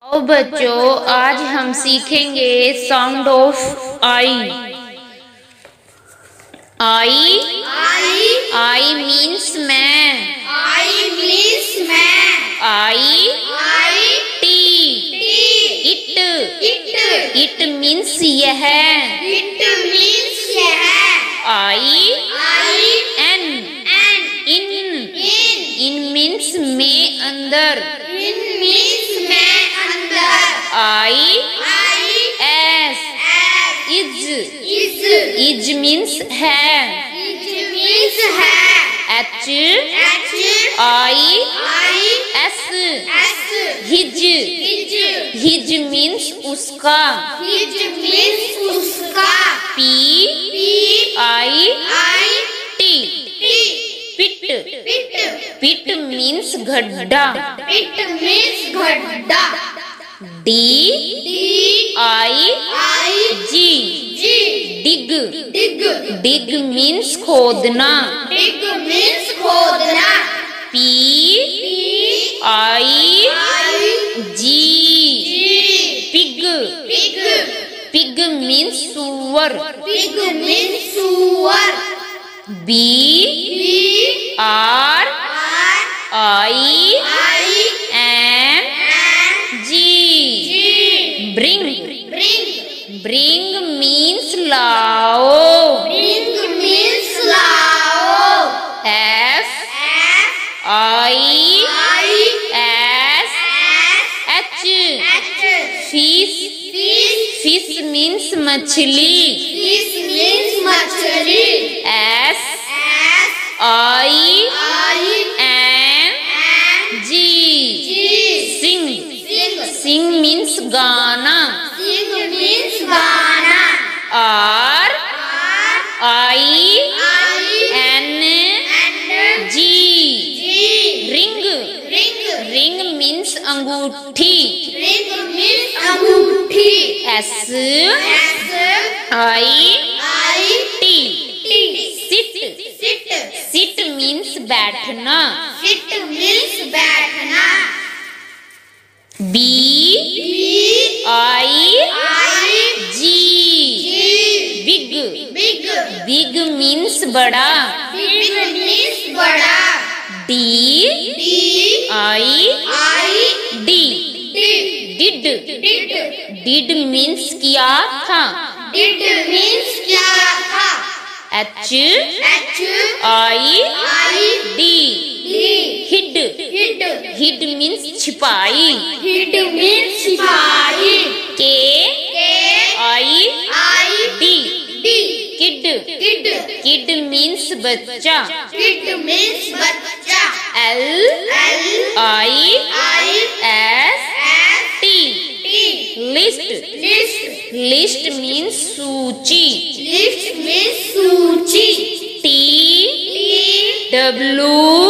आओ बच्चों, आज हम सीखेंगे sound of I. I I means मैं। I means man. I I T it it means यह। it means यह। I I N in means में अंदर। in means मैं अंदर। I I S is means है। it means है। H H I I S S his means उसका। it means उसका। P P I I T pit pit pit means गड्ढा। it means गड्ढा। D D I I G dig dig means खोदना। dig means खोदना। P P I I G pig pig means सुअर। pig means सुअर। B B R R I I N G bring bring means लाओ। bring means लाओ। F F I I S S H H fish fish fish means मछली। fish means मछली। S S I I N N G G sing sing sing means गाना। sing means गाना। Are R I I N N G G ring ring ring means अंगूठी। ring means अंगूठी। S S I I T T sit sit sit means बैठना। sit means बैठना। B B I I G G big big big means बड़ा। big means बड़ा। D D I I D D did did did means किया था। did means क्या था। H H I I D D hid hid hid means छिपाई। hid means सिपाही। के K I I D D kid kid kid means बच्चा। kid means बच्चा। L L I I S S T T list list list means सूची। list means सूची। T T W